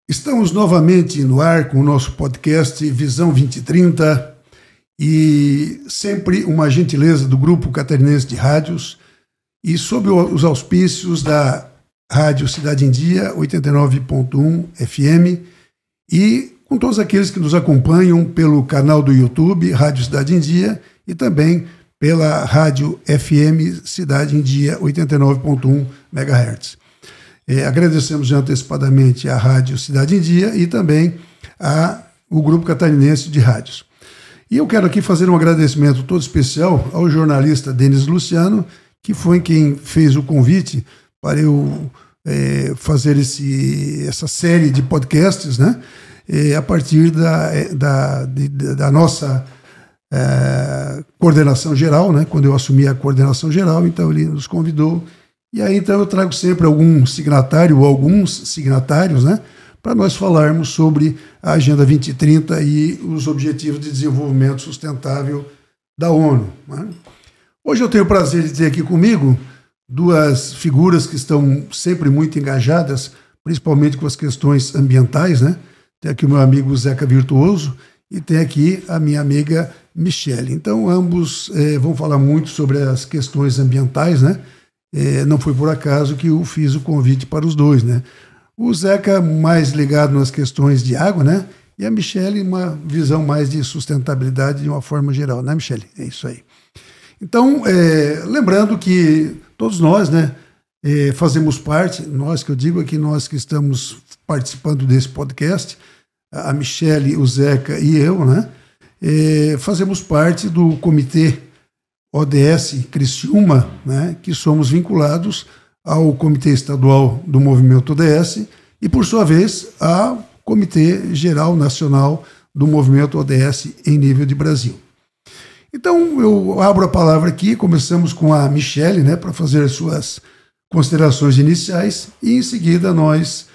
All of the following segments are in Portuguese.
Estamos novamente no ar com o nosso podcast Visão 2030 e sempre uma gentileza do Grupo Catarinense de Rádios e sob os auspícios da Rádio Cidade em Dia 89.1 FM e com todos aqueles que nos acompanham pelo canal do YouTube Rádio Cidade em Dia e também pela Rádio FM Cidade em Dia 89.1 MHz. Agradecemos já antecipadamente à Rádio Cidade em Dia e também ao Grupo Catarinense de Rádios. E eu quero aqui fazer um agradecimento todo especial ao jornalista Denis Luciano, que foi quem fez o convite para eu fazer essa série de podcasts, né? A partir da nossa coordenação geral, né? Quando eu assumi a coordenação geral, então ele nos convidou. E aí, então, eu trago sempre algum signatário ou alguns signatários, né, para nós falarmos sobre a Agenda 2030 e os Objetivos de Desenvolvimento Sustentável da ONU. Né? Hoje eu tenho o prazer de ter aqui comigo duas figuras que estão sempre muito engajadas, principalmente com as questões ambientais, né? Tem aqui o meu amigo Zeca Virtuoso e tem aqui a minha amiga Michele. Então, ambos vão falar muito sobre as questões ambientais, né? Não foi por acaso que eu fiz o convite para os dois, né? O Zeca mais ligado nas questões de água, né? E a Michele uma visão mais de sustentabilidade de uma forma geral, né, Michele? É isso aí. Então, lembrando que todos nós, né, fazemos parte, nós que eu digo aqui, nós que estamos participando desse podcast, a Michele, o Zeca e eu, né, fazemos parte do Comitê ODS Criciúma, né, que somos vinculados ao Comitê Estadual do Movimento ODS e, por sua vez, ao Comitê Geral Nacional do Movimento ODS em nível de Brasil. Então, eu abro a palavra aqui, começamos com a Michele, né, para fazer as suas considerações iniciais e, em seguida, nós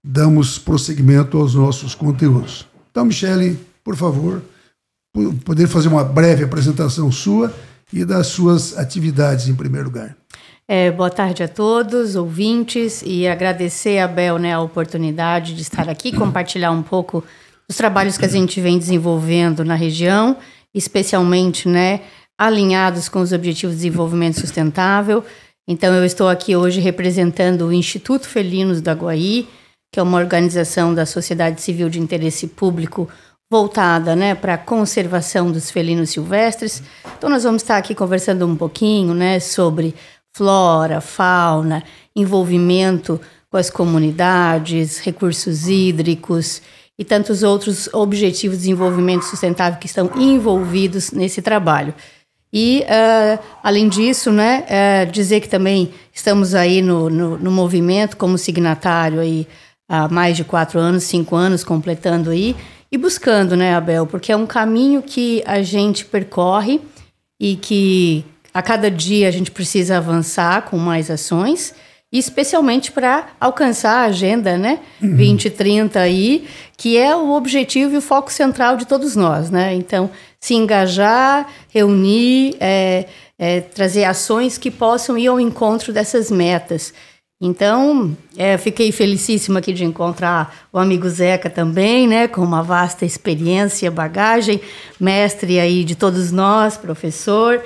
damos prosseguimento aos nossos conteúdos. Então, Michele, por favor, poder fazer uma breve apresentação sua e das suas atividades, em primeiro lugar. Boa tarde a todos, ouvintes, e agradecer a Abel, né, a oportunidade de estar aqui, compartilhar um pouco dos trabalhos que a gente vem desenvolvendo na região, especialmente, né, alinhados com os Objetivos de Desenvolvimento Sustentável. Então, eu estou aqui hoje representando o Instituto Felinos da Guaí, que é uma organização da sociedade civil de interesse público voltada, né, para a conservação dos felinos silvestres. Então, nós vamos estar aqui conversando um pouquinho, né, sobre flora, fauna, envolvimento com as comunidades, recursos hídricos e tantos outros objetivos de desenvolvimento sustentável que estão envolvidos nesse trabalho. E, além disso, né, dizer que também estamos aí no movimento como signatário aí há mais de 4 anos, 5 anos, completando aí, e buscando, né, Abel, porque é um caminho que a gente percorre e que a cada dia a gente precisa avançar com mais ações, e especialmente para alcançar a Agenda, né, 2030 aí, que é o objetivo e o foco central de todos nós, né? Então, se engajar, reunir, trazer ações que possam ir ao encontro dessas metas. Então, fiquei felicíssima aqui de encontrar o amigo Zeca também, né, com uma vasta experiência, bagagem, mestre aí de todos nós, professor,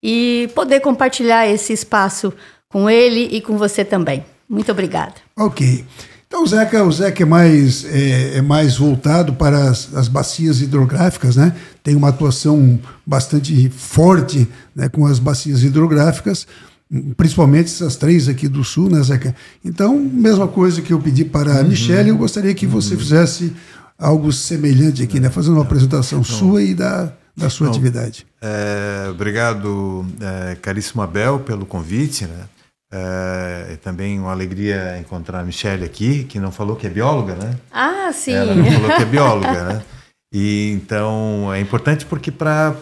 e poder compartilhar esse espaço com ele e com você também. Muito obrigada. Ok. Então, o Zeca é mais voltado para as bacias hidrográficas, né? Tem uma atuação bastante forte, né, com as bacias hidrográficas, principalmente essas 3 aqui do sul, né, Zeca? Então, mesma coisa que eu pedi para a Michele, eu gostaria que você fizesse algo semelhante aqui, né? Fazendo uma apresentação sua e da sua atividade. Obrigado, caríssimo Abel, pelo convite, né? É também uma alegria encontrar a Michele aqui, que não falou que é bióloga, né? Ah, sim! Ela não falou que é bióloga, né? E, então, é importante porque para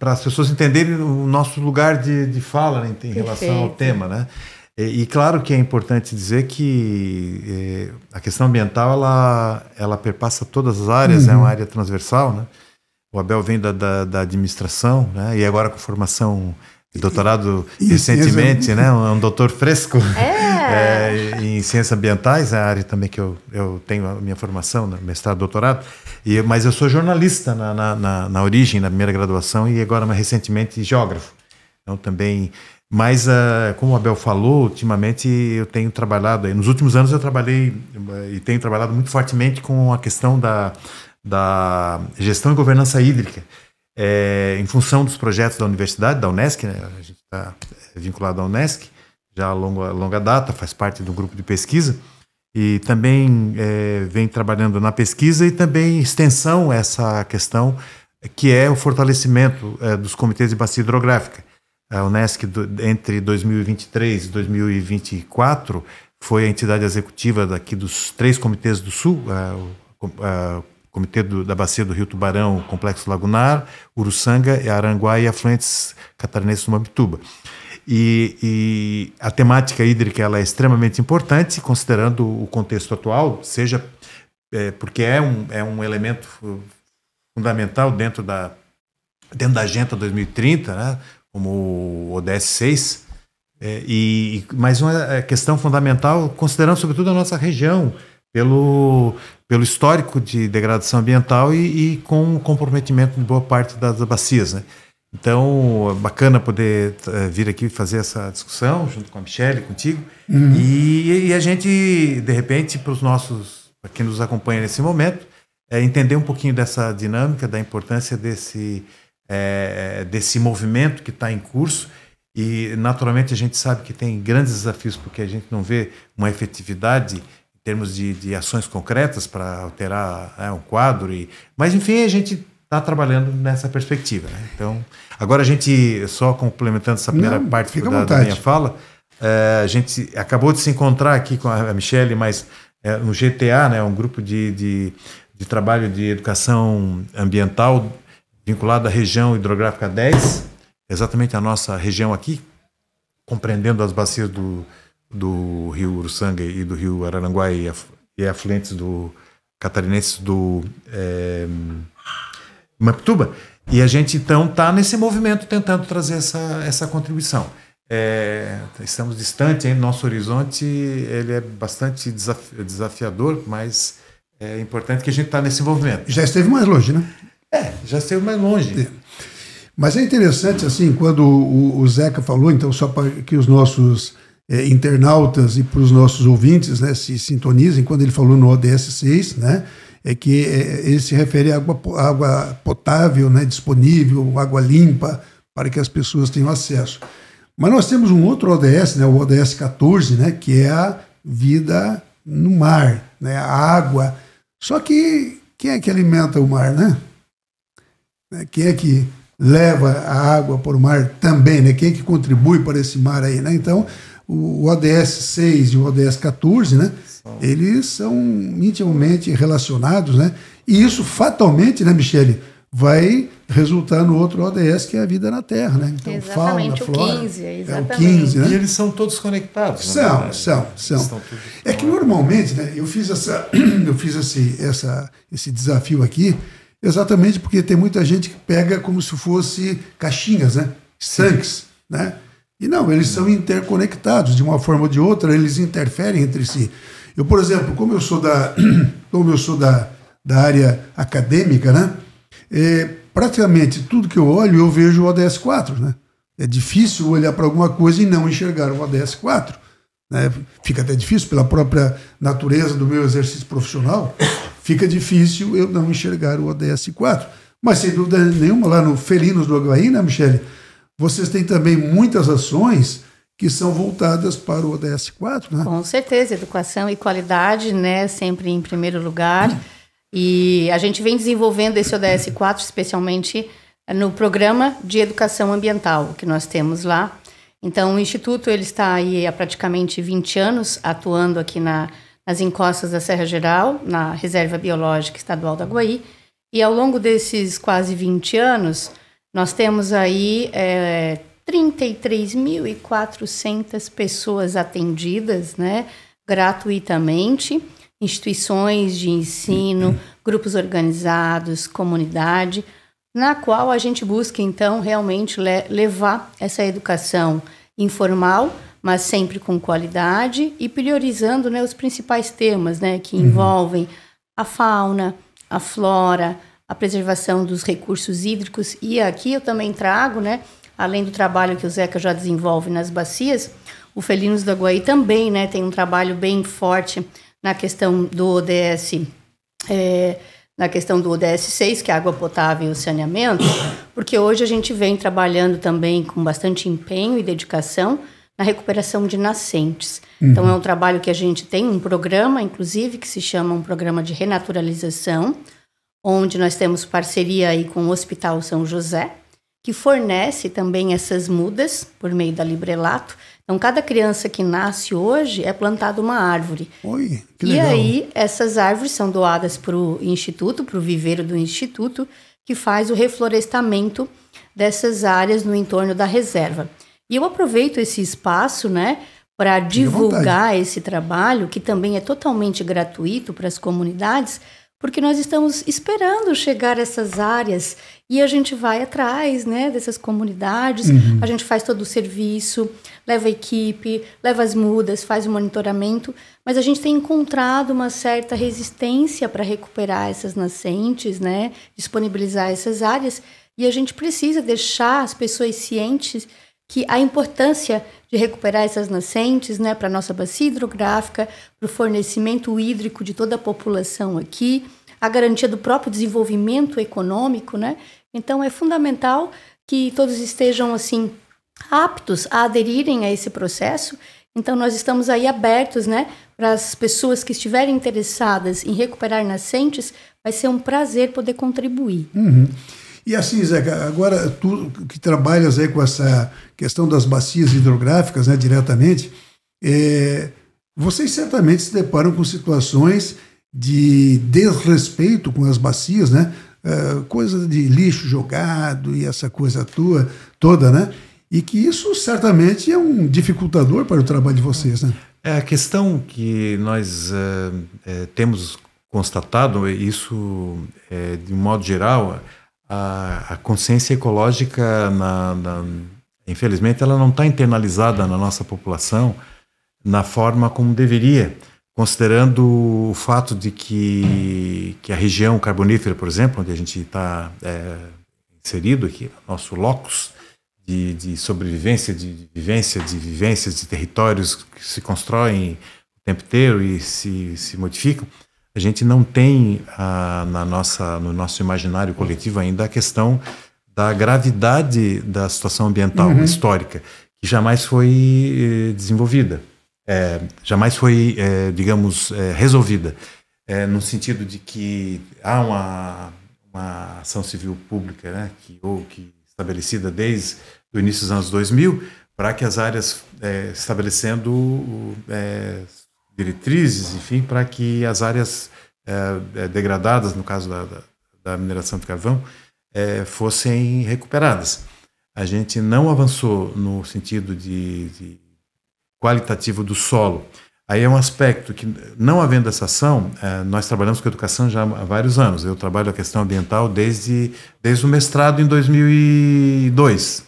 as pessoas entenderem o nosso lugar de fala, né, em relação ao tema, né? E claro que é importante dizer que a questão ambiental ela perpassa todas as áreas, é uma área transversal, né? O Abel vem da administração, né? E agora com formação doutorado recentemente, né? Um doutor fresco em ciências ambientais, é a área também que eu tenho a minha formação, né? Mestrado, doutorado. Mas eu sou jornalista na origem, na primeira graduação, e agora mais recentemente geógrafo. Então também... Mas, como o Abel falou, ultimamente eu tenho trabalhado, nos últimos anos eu trabalhei e tenho trabalhado muito fortemente com a questão da gestão e governança hídrica, em função dos projetos da universidade, da Unesc, né? A gente está vinculado à Unesc já há longa data, faz parte do grupo de pesquisa, e também vem trabalhando na pesquisa e também extensão essa questão, que é o fortalecimento dos comitês de bacia hidrográfica. A Unesc, entre 2023 e 2024, foi a entidade executiva daqui dos 3 comitês do Sul, o Comitê da Bacia do Rio Tubarão, Complexo Lagunar, Uruçanga, Aranguá e afluentes catarinenses do Mampituba. E a temática hídrica ela é extremamente importante, considerando o contexto atual, seja porque é um elemento fundamental dentro da Agenda 2030, né? Como o ODS 6, mas uma questão fundamental, considerando sobretudo a nossa região, pelo histórico de degradação ambiental e com o comprometimento de boa parte das bacias, né? Então, é bacana poder vir aqui fazer essa discussão junto com a Michelle, contigo, e a gente, de repente, para quem nos acompanha nesse momento, entender um pouquinho dessa dinâmica, da importância desse movimento que está em curso. E naturalmente a gente sabe que tem grandes desafios porque a gente não vê uma efetividade em termos de ações concretas para alterar um quadro, mas enfim a gente está trabalhando nessa perspectiva, né? Então agora a gente, só complementando essa primeira parte da minha fala, a gente acabou de se encontrar aqui com a Michelle, mas no GTA, né, um grupo de trabalho de educação ambiental vinculado à região hidrográfica 10, exatamente a nossa região aqui, compreendendo as bacias do rio Uruçanga e do rio Araranguá e afluentes catarinenses do Mampituba. E a gente, então, está nesse movimento tentando trazer essa contribuição. Estamos distantes, nosso horizonte ele é bastante desafiador, mas é importante que a gente está nesse movimento. Já esteve mais longe, né? Já esteve mais longe. Mas é interessante, assim, quando o Zeca falou, então, só para que os nossos internautas e para os nossos ouvintes, né, se sintonizem, quando ele falou no ODS 6, né, que ele se refere a água potável, né, disponível, água limpa, para que as pessoas tenham acesso. Mas nós temos um outro ODS, né, o ODS 14, né, que é a vida no mar, né, a água. Só que quem é que alimenta o mar, né? Quem é que leva a água para o mar também, né? Quem é que contribui para esse mar aí, né? Então, o ODS 6 e o ODS 14, né? Eles são intimamente relacionados, né? E isso fatalmente, né, Michelle, vai resultar no outro ODS, que é a vida na Terra, né? Então, exatamente, fauna, flora, o 15, exatamente. O 15, né? E eles são todos conectados. São. É que normalmente, né, eu fiz esse desafio aqui exatamente porque tem muita gente que pega como se fosse caixinhas, né? Tanques, né? E não, eles são interconectados, de uma forma ou de outra, eles interferem entre si. Eu, por exemplo, como eu sou da área acadêmica, né? Praticamente tudo que eu olho, eu vejo o ODS 4, né? É difícil olhar para alguma coisa e não enxergar o ODS 4. Né? Fica até difícil pela própria natureza do meu exercício profissional, fica difícil eu não enxergar o ODS 4. Mas, sem dúvida nenhuma, lá no Felinos do Aguaí, né, Michelle, vocês têm também muitas ações que são voltadas para o ODS 4, né? Com certeza, educação e qualidade, né, sempre em primeiro lugar. E a gente vem desenvolvendo esse ODS 4, especialmente no programa de educação ambiental que nós temos lá. Então, o Instituto ele está aí há praticamente 20 anos atuando aqui nas encostas da Serra Geral, na Reserva Biológica Estadual do Aguaí. E ao longo desses quase 20 anos, nós temos aí 33.400 pessoas atendidas, né, gratuitamente, instituições de ensino, grupos organizados, comunidade. na qual a gente busca, então, realmente levar essa educação informal, mas sempre com qualidade e priorizando, né, os principais temas, né, que envolvem a fauna, a flora, a preservação dos recursos hídricos. E aqui eu também trago, né, além do trabalho que o Zeca já desenvolve nas bacias, o Felinos do Aguaí também, né, tem um trabalho bem forte na questão do ODS, na questão do ODS 6, que é água potável e o saneamento, porque hoje a gente vem trabalhando também com bastante empenho e dedicação na recuperação de nascentes. Então, é um trabalho que a gente tem, um programa, inclusive, que se chama um programa de renaturalização, onde nós temos parceria aí com o Hospital São José, que fornece também essas mudas por meio da Librelato. Então, cada criança que nasce hoje é plantada uma árvore. Oi, que legal. E aí, essas árvores são doadas para o Instituto, para o viveiro do Instituto, que faz o reflorestamento dessas áreas no entorno da reserva. E eu aproveito esse espaço, né, para divulgar esse trabalho, que também é totalmente gratuito para as comunidades, porque nós estamos esperando chegar essas áreas e a gente vai atrás, né, dessas comunidades, a gente faz todo o serviço, leva a equipe, leva as mudas, faz o monitoramento, mas a gente tem encontrado uma certa resistência para recuperar essas nascentes, né, disponibilizar essas áreas, e a gente precisa deixar as pessoas cientes que a importância de recuperar essas nascentes, né, para a nossa bacia hidrográfica, para o fornecimento hídrico de toda a população aqui, a garantia do próprio desenvolvimento econômico, né? Então, é fundamental que todos estejam, assim, aptos a aderirem a esse processo. Então, nós estamos aí abertos, né, para as pessoas que estiverem interessadas em recuperar nascentes, vai ser um prazer poder contribuir. E assim, Zeca, agora tu que trabalhas aí com essa questão das bacias hidrográficas, né, diretamente, vocês certamente se deparam com situações de desrespeito com as bacias, né? Coisa de lixo jogado e essa coisa toda, né? E que isso certamente é um dificultador para o trabalho de vocês, né? A questão que nós temos constatado, isso de um modo geral, a consciência ecológica, infelizmente, ela não está internalizada na nossa população na forma como deveria, considerando o fato de que a região carbonífera, por exemplo, onde a gente está inserido aqui, nosso locus de sobrevivência, de vivências de territórios que se constroem o tempo inteiro e se modificam, a gente não tem no nosso imaginário coletivo ainda a questão da gravidade da situação ambiental histórica, que jamais foi desenvolvida, jamais foi, digamos, resolvida, no sentido de que há uma ação civil pública, né, que estabelecida desde o início dos anos 2000, para que as áreas estabelecendo diretrizes, enfim, para que as áreas degradadas, no caso da mineração de carvão, fossem recuperadas. A gente não avançou no sentido de qualitativo do solo. Aí é um aspecto que, não havendo essa ação, nós trabalhamos com educação já há vários anos. Eu trabalho a questão ambiental desde o mestrado em 2002,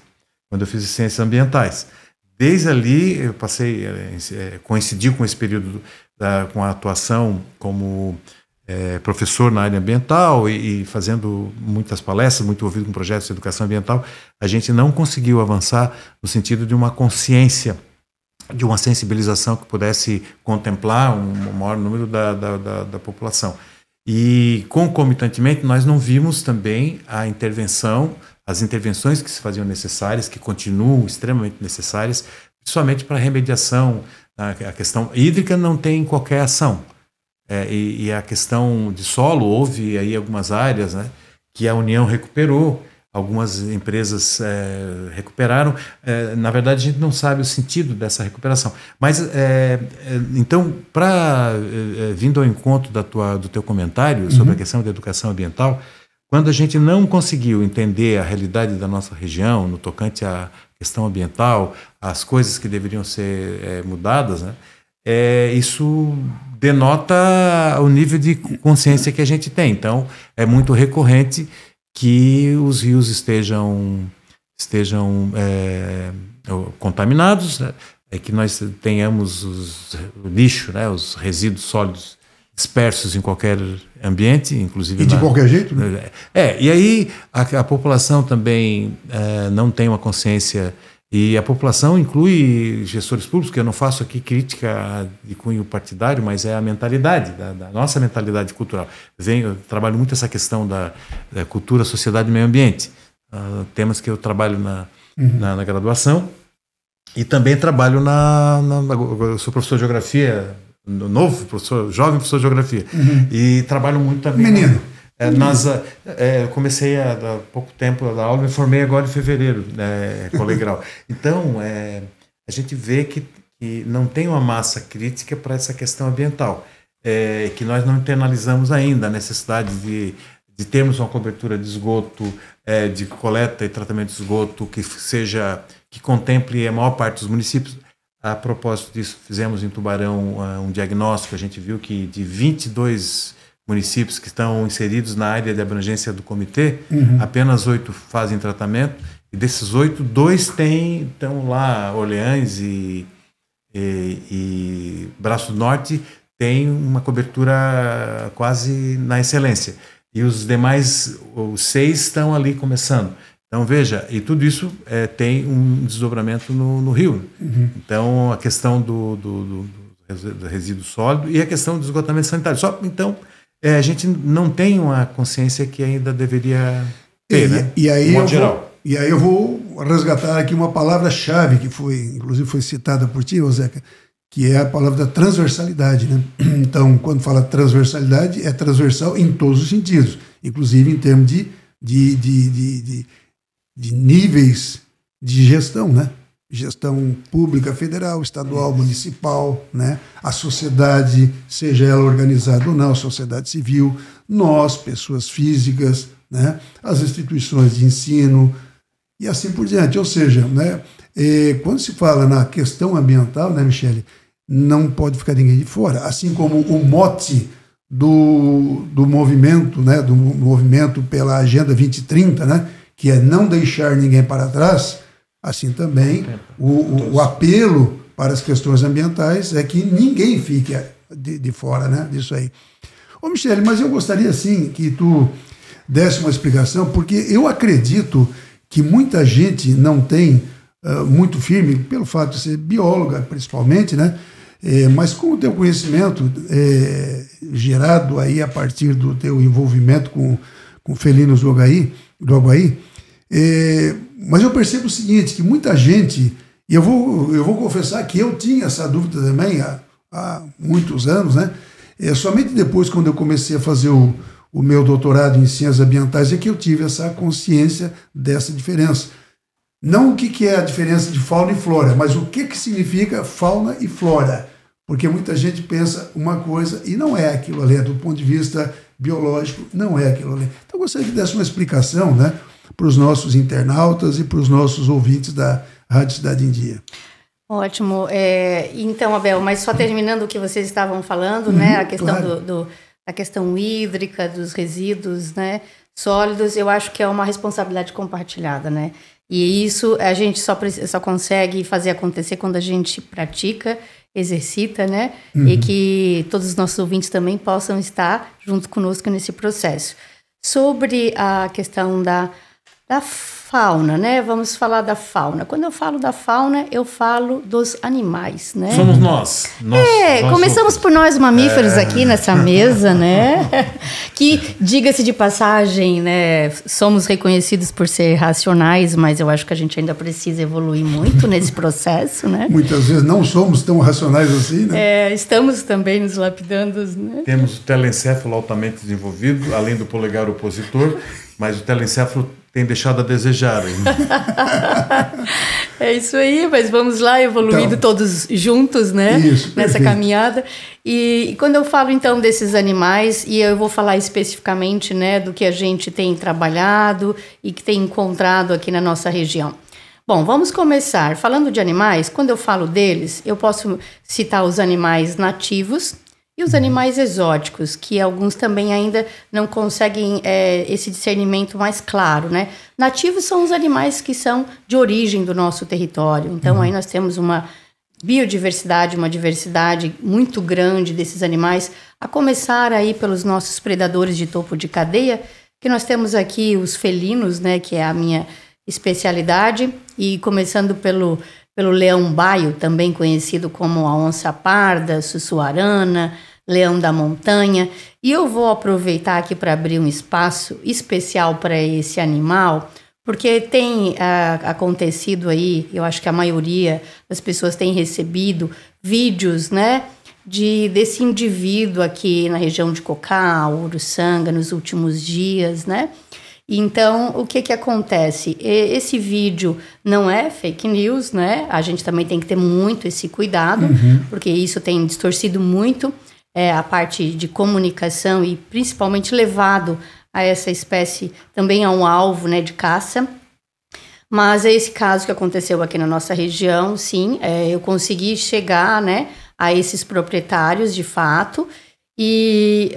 quando eu fiz ciências ambientais. Desde ali, eu coincidiu com esse período com a atuação como professor na área ambiental e fazendo muitas palestras, muito envolvido com projetos de educação ambiental. A gente não conseguiu avançar no sentido de uma consciência, de uma sensibilização que pudesse contemplar um maior número da população. E, concomitantemente, nós não vimos também as intervenções que se faziam necessárias, que continuam extremamente necessárias, principalmente para a remediação. A questão hídrica não tem qualquer ação. E a questão de solo, houve aí algumas áreas, né, que a União recuperou, algumas empresas recuperaram. Na verdade, a gente não sabe o sentido dessa recuperação. Mas, então, vindo ao encontro do teu comentário sobre a questão da educação ambiental, quando a gente não conseguiu entender a realidade da nossa região no tocante à questão ambiental, as coisas que deveriam ser mudadas, né, isso denota o nível de consciência que a gente tem. Então, é muito recorrente que os rios estejam contaminados, né? Que nós tenhamos o lixo, né? Os resíduos sólidos dispersos em qualquer ambiente, inclusive... E de qualquer jeito, né? E aí a população também não tem uma consciência, e a população inclui gestores públicos, que eu não faço aqui crítica de cunho partidário, mas é a mentalidade, da nossa mentalidade cultural. Eu trabalho muito essa questão da cultura, sociedade e meio ambiente, temas que eu trabalho na graduação, e também trabalho eu sou professor de geografia, jovem professor de geografia, e trabalho muito também... Menino. Eu comecei há pouco tempo a dar aula, me formei agora em fevereiro, colegial. Então, a gente vê que não tem uma massa crítica para essa questão ambiental, que nós não internalizamos ainda a necessidade de termos uma cobertura de esgoto, de coleta e tratamento de esgoto que contemple a maior parte dos municípios. A propósito disso, fizemos em Tubarão um diagnóstico, a gente viu que de 22 municípios que estão inseridos na área de abrangência do comitê, apenas 8 fazem tratamento, e desses 8, 2 estão lá, Orleans e Braço do Norte, tem uma cobertura quase na excelência. E os demais, os 6 estão ali começando. Então, veja, e tudo isso tem um desdobramento no rio. Então, a questão do resíduo sólido e a questão do esgotamento sanitário. Então, a gente não tem uma consciência que ainda deveria ter, né? E aí eu vou resgatar aqui uma palavra-chave que inclusive foi citada por ti, Zeca, que é a palavra da transversalidade, né? Então, quando fala transversalidade, é transversal em todos os sentidos, inclusive em termos de níveis de gestão, né? Gestão pública, federal, estadual, municipal, né? A sociedade, seja ela organizada ou não, a sociedade civil, nós, pessoas físicas, né? As instituições de ensino e assim por diante. Ou seja, né? Quando se fala na questão ambiental, né, Michele, não pode ficar ninguém de fora. Assim como o mote do movimento, né? Do movimento pela Agenda 2030, né? Que é não deixar ninguém para trás, assim também o apelo para as questões ambientais é que ninguém fique de fora, né, disso aí. Ô Michele, mas eu gostaria sim que tu desse uma explicação, porque eu acredito que muita gente não tem muito firme, pelo fato de ser bióloga principalmente, né, mas com o teu conhecimento gerado aí a partir do teu envolvimento com felinos do Aguaí, mas eu percebo o seguinte, que muita gente, e eu vou confessar que eu tinha essa dúvida também há muitos anos, né? Somente depois, quando eu comecei a fazer o meu doutorado em ciências ambientais, é que eu tive essa consciência dessa diferença. Não o que é a diferença de fauna e flora, mas o que significa fauna e flora. Porque muita gente pensa uma coisa e não é aquilo ali, do ponto de vista biológico, não é aquilo ali. Então eu gostaria que desse uma explicação, né, para os nossos internautas e para os nossos ouvintes da Rádio Cidade em Dia. Ótimo. Então, Abel, mas só terminando o que vocês estavam falando, né, a questão claro. A questão hídrica, dos resíduos, né, sólidos, eu acho que é uma responsabilidade compartilhada, né? E isso a gente só consegue fazer acontecer quando a gente pratica, exercita, né? E que todos os nossos ouvintes também possam estar junto conosco nesse processo. Sobre a questão da fauna, né? Vamos falar da fauna. Quando eu falo da fauna, eu falo dos animais, né? Somos nós. Começamos por nós mamíferos aqui nessa mesa, né? Que, diga-se de passagem, né? Somos reconhecidos por ser racionais, mas eu acho que a gente ainda precisa evoluir muito nesse processo, né? Muitas vezes não somos tão racionais assim, né? Estamos também nos lapidando, né? Temos o telencéfalo altamente desenvolvido, além do polegar opositor, mas o telencéfalo tem deixado a desejar ainda. É isso aí, mas vamos lá, evoluindo então, todos juntos, né? Isso, nessa caminhada. E quando eu falo, então, desses animais, e eu vou falar especificamente, né, do que a gente tem trabalhado e que tem encontrado aqui na nossa região. Bom, vamos começar. Falando de animais, quando eu falo deles, eu posso citar os animais nativos E os animais exóticos, que alguns também ainda não conseguem esse discernimento mais claro, né? Nativos são os animais que são de origem do nosso território. Então, aí nós temos uma biodiversidade, uma diversidade muito grande desses animais, a começar aí pelos nossos predadores de topo de cadeia, que nós temos aqui os felinos, né? Que é a minha especialidade, e começando pelo leão-baio, também conhecido como a onça parda, sussuarana, leão da montanha. E eu vou aproveitar aqui para abrir um espaço especial para esse animal, porque tem acontecido aí, eu acho que a maioria das pessoas tem recebido vídeos, né, desse indivíduo aqui na região de Cocá, Uruçanga, nos últimos dias, né? Então, o que acontece? Esse vídeo não é fake news, né? A gente também tem que ter muito esse cuidado, porque isso tem distorcido muito a parte de comunicação e principalmente levado a essa espécie também a um alvo, né, de caça. Mas é esse caso que aconteceu aqui na nossa região, sim, eu consegui chegar, né, a esses proprietários de fato.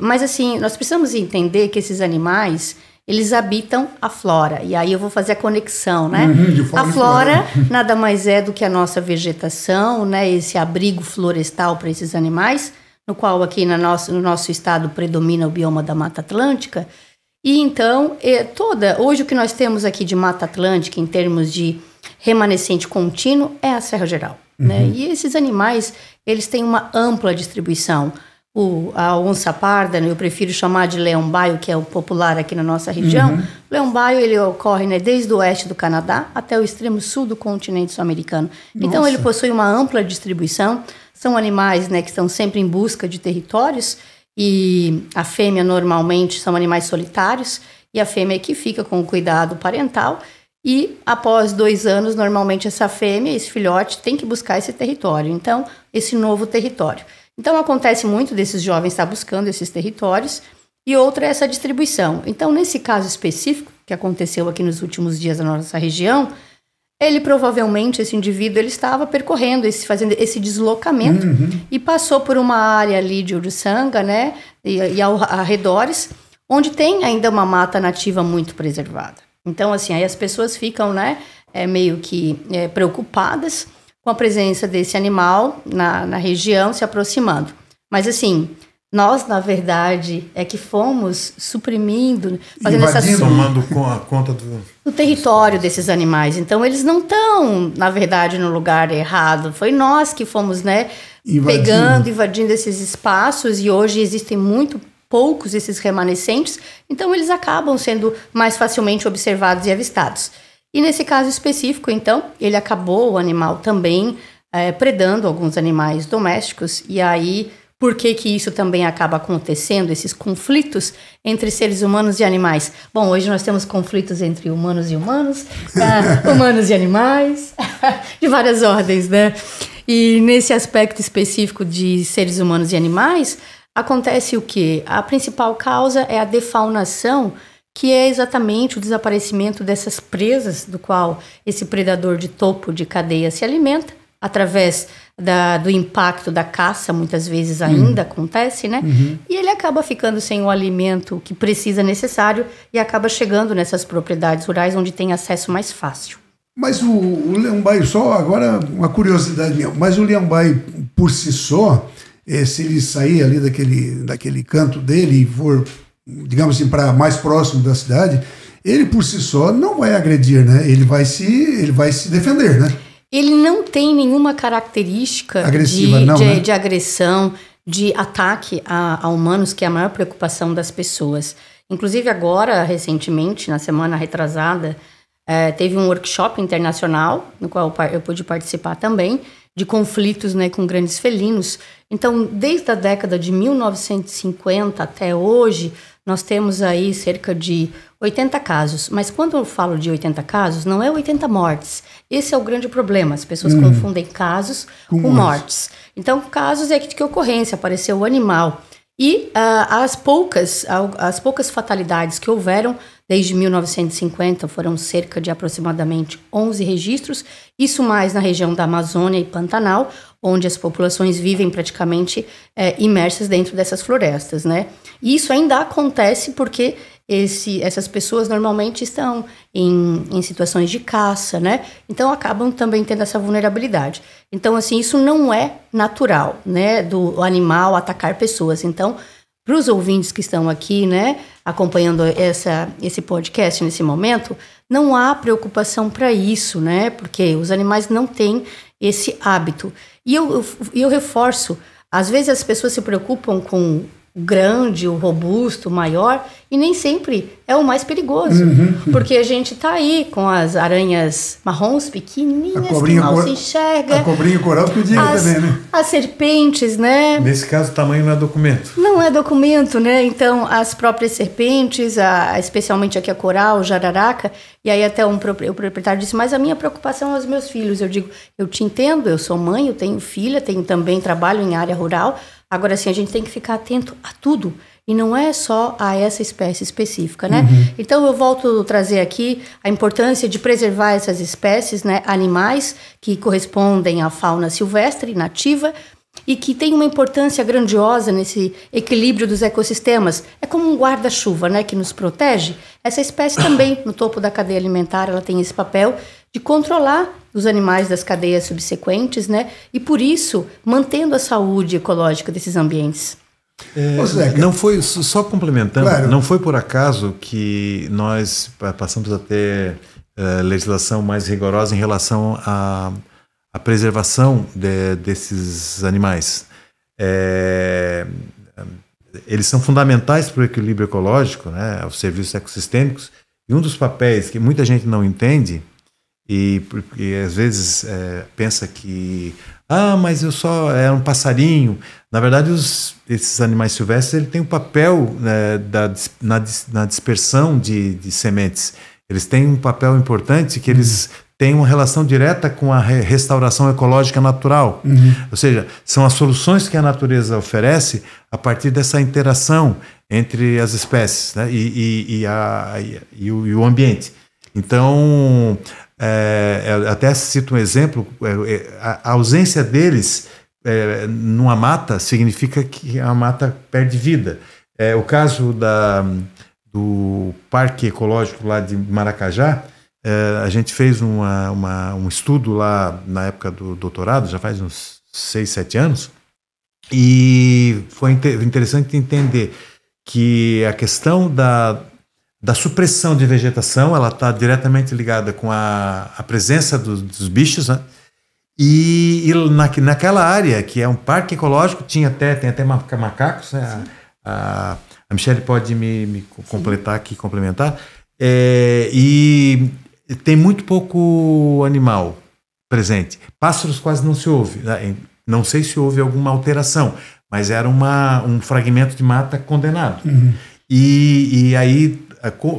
Mas assim, nós precisamos entender que esses animais, eles habitam a flora, e aí eu vou fazer a conexão, né? A flora nada mais é do que a nossa vegetação, né? Esse abrigo florestal para esses animais, no qual aqui no nosso estado predomina o bioma da Mata Atlântica. E então, hoje o que nós temos aqui de Mata Atlântica, em termos de remanescente contínuo, é a Serra Geral, né? E esses animais, eles têm uma ampla distribuição. A onça parda, eu prefiro chamar de leão-baio, que é o popular aqui na nossa região. O leão-baio, ele ocorre, né, desde o oeste do Canadá até o extremo sul do continente sul-americano. Então, ele possui uma ampla distribuição. São animais, né, que estão sempre em busca de territórios, e a fêmea normalmente são animais solitários, e a fêmea é que fica com o cuidado parental, e após 2 anos, normalmente essa fêmea, esse filhote, tem que buscar esse território, então, esse novo território. Então, acontece muito desses jovens estar buscando esses territórios, e outra é essa distribuição. Então, nesse caso específico, que aconteceu aqui nos últimos dias na nossa região, ele provavelmente, esse indivíduo, ele estava percorrendo, fazendo esse deslocamento, e passou por uma área ali de Uruçanga, né, e ao arredores, onde tem ainda uma mata nativa muito preservada. Então, assim, aí as pessoas ficam, né, meio que preocupadas com a presença desse animal na região, se aproximando. Mas, assim, nós, na verdade, é que fomos suprimindo, fazendo tomando conta do território desses animais. Então, eles não estão, na verdade, no lugar errado. Foi nós que fomos, né, invadindo esses espaços, e hoje existem muito poucos esses remanescentes, então eles acabam sendo mais facilmente observados e avistados. E nesse caso específico, então, ele acabou, o animal também, predando alguns animais domésticos, e aí, por que isso também acaba acontecendo, esses conflitos entre seres humanos e animais? Bom, hoje nós temos conflitos entre humanos e humanos, humanos e animais, de várias ordens, né? E nesse aspecto específico de seres humanos e animais, acontece o quê? A principal causa é a defaunação, que é exatamente o desaparecimento dessas presas do qual esse predador de topo de cadeia se alimenta, através do impacto da caça, muitas vezes ainda acontece, né? E ele acaba ficando sem o alimento que precisa, necessário, e acaba chegando nessas propriedades rurais onde tem acesso mais fácil. Mas o leão-baio, só agora uma curiosidade minha, mas o leão-baio por si só, se ele sair ali daquele canto dele e for, digamos assim, para mais próximo da cidade, ele por si só não vai agredir, né? Ele vai se defender, né? Ele não tem nenhuma característica agressiva, de agressão, de ataque a humanos, que é a maior preocupação das pessoas. Inclusive agora, recentemente, na semana retrasada, teve um workshop internacional, no qual eu pude participar também, de conflitos, né, com grandes felinos. Então, desde a década de 1950 até hoje, nós temos aí cerca de 80 casos. Mas quando eu falo de 80 casos, não é 80 mortes. Esse é o grande problema. As pessoas confundem casos com mortes. Então, casos é de ocorrência, apareceu o animal. E as poucas fatalidades que houveram desde 1950 foram cerca de aproximadamente 11 registros, isso mais na região da Amazônia e Pantanal, onde as populações vivem praticamente imersas dentro dessas florestas, né? E isso ainda acontece porque essas pessoas normalmente estão em situações de caça, né? Então acabam também tendo essa vulnerabilidade. Então, assim, isso não é natural, né? Do animal atacar pessoas. Então, para os ouvintes que estão aqui, né, acompanhando esse podcast nesse momento, não há preocupação para isso, né? Porque os animais não têm esse hábito. E eu reforço, às vezes as pessoas se preocupam com o grande, o robusto, o maior, e nem sempre é o mais perigoso. Porque a gente tá aí com as aranhas marrons pequenininhas que mal se enxerga. A cobrinha coral que eu digo também, né? As serpentes, né? Nesse caso, o tamanho não é documento. Não é documento, né? Então, as próprias serpentes, especialmente aqui a coral, jararaca, e aí até o proprietário disse, mas a minha preocupação é os meus filhos. Eu digo, eu te entendo, eu sou mãe, eu tenho filha, tenho também trabalho em área rural. Agora, sim, a gente tem que ficar atento a tudo. E não é só a essa espécie específica, né? Então, eu volto a trazer aqui a importância de preservar essas espécies, né? Animais que correspondem à fauna silvestre, nativa, e que tem uma importância grandiosa nesse equilíbrio dos ecossistemas. É como um guarda-chuva, né? Que nos protege. Essa espécie também, no topo da cadeia alimentar, ela tem esse papel de controlar os animais das cadeias subsequentes, né? E por isso, mantendo a saúde ecológica desses ambientes. Não foi, só complementando, claro. Não foi por acaso que nós passamos a ter legislação mais rigorosa em relação à preservação desses animais. Eles são fundamentais para o equilíbrio ecológico, né? Os serviços ecossistêmicos, e um dos papéis que muita gente não entende e às vezes pensa que mas eu só era um passarinho. Na verdade, esses animais silvestres têm um papel, né, na dispersão de sementes. Eles têm um papel importante que eles têm uma relação direta com a restauração ecológica natural. Ou seja, são as soluções que a natureza oferece a partir dessa interação entre as espécies, né, e o ambiente. Então, até cito um exemplo, a ausência deles numa mata significa que a mata perde vida. O caso do Parque Ecológico lá de Maracajá, a gente fez um estudo lá na época do doutorado, já faz uns 6, 7 anos, e foi interessante entender que a questão da supressão de vegetação, ela está diretamente ligada com a presença dos bichos, né? E naquela área, que é um parque ecológico, tem até macacos, né? A Michelle pode me completar aqui, complementar, e tem muito pouco animal presente. Pássaros quase não se ouve, né? Não sei se houve alguma alteração, mas era um fragmento de mata condenado. E aí,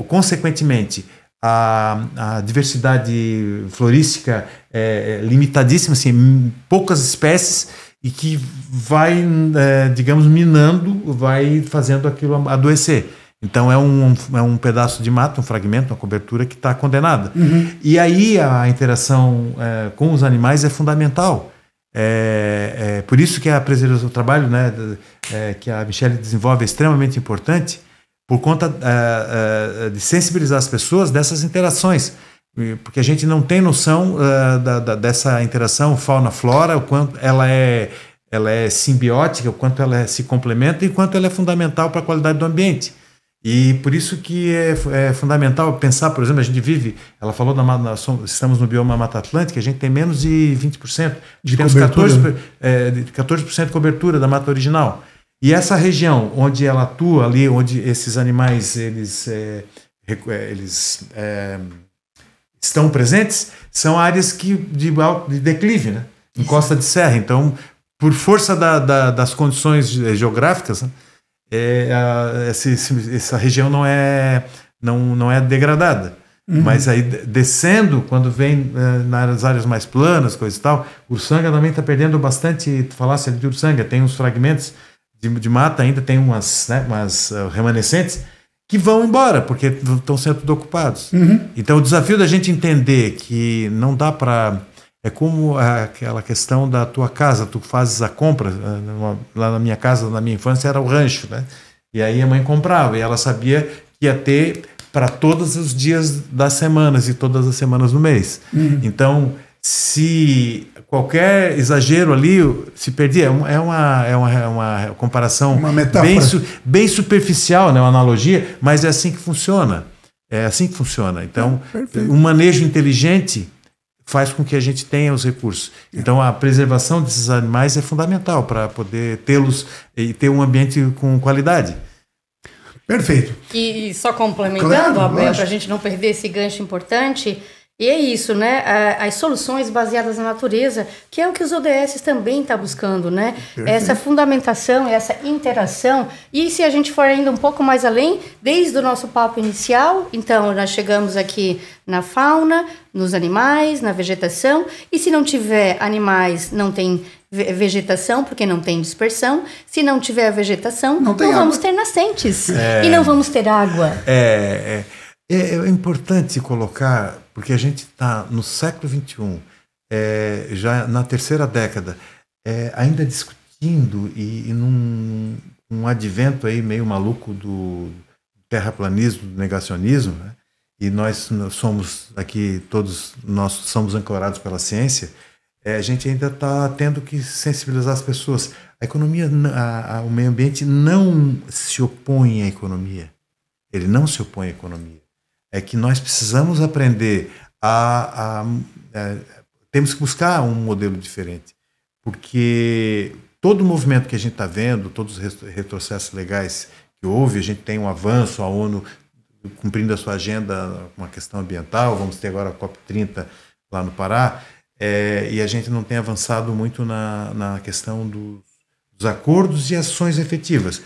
consequentemente, a diversidade florística é limitadíssima, assim, poucas espécies, e que vai, digamos, minando, vai fazendo aquilo adoecer. Então é um pedaço de mata, um fragmento, uma cobertura que está condenada. E aí a interação com os animais é fundamental. Por isso que a preservação do trabalho, né, que a Michelle desenvolve é extremamente importante, por conta de sensibilizar as pessoas dessas interações, porque a gente não tem noção dessa interação fauna-flora, o quanto ela é simbiótica, o quanto ela se complementa e o quanto ela é fundamental para a qualidade do ambiente. E por isso que é fundamental pensar, por exemplo, a gente vive, ela falou estamos no bioma Mata Atlântica, a gente tem menos de 20%, temos 14% de cobertura da mata original. E essa região onde ela atua, ali onde esses animais eles estão presentes, são áreas de declive, né? Encosta de serra. Então, por força das condições geográficas, né, essa região não é degradada. Mas aí, descendo, quando vem nas áreas mais planas, coisa e tal, Uruçanga também está perdendo bastante. Tu falasse ali de Uruçanga, tem uns fragmentos de mata, ainda tem umas remanescentes que vão embora, porque estão sendo ocupados. Então, o desafio da gente entender que não dá para É como aquela questão da tua casa, tu fazes a compra, lá na minha casa, na minha infância, era o rancho, né? E aí a mãe comprava, e ela sabia que ia ter para todos os dias das semanas e todas as semanas no mês. Então, se qualquer exagero ali se perdia, é uma comparação bem superficial, né? Uma analogia, mas é assim que funciona. É assim que funciona. Então, um manejo inteligente faz com que a gente tenha os recursos. Então, a preservação desses animais é fundamental para poder tê-los e ter um ambiente com qualidade. Perfeito. E só complementando, Abel, para a gente não perder esse gancho importante, e é isso, né? As soluções baseadas na natureza, que é o que os ODS também estão buscando, né? Perfeito. Essa fundamentação, essa interação. E se a gente for ainda um pouco mais além, desde o nosso papo inicial, então nós chegamos aqui na fauna, nos animais, na vegetação, e se não tiver animais, não tem vegetação, porque não tem dispersão. Se não tiver vegetação, não vamos ter nascentes e não vamos ter água. É importante colocar, porque a gente está no século XXI, já na terceira década, ainda discutindo e num advento aí meio maluco do terraplanismo, do negacionismo, né? E nós somos aqui, todos nós somos ancorados pela ciência, a gente ainda está tendo que sensibilizar as pessoas. A economia, o meio ambiente não se opõe à economia. Ele não se opõe à economia. É que nós precisamos aprender temos que buscar um modelo diferente. Porque todo o movimento que a gente está vendo, todos os retrocessos legais que houve, a gente tem um avanço, a ONU cumprindo a sua agenda, uma questão ambiental, vamos ter agora a COP30 lá no Pará, e a gente não tem avançado muito na questão dos acordos e ações efetivas.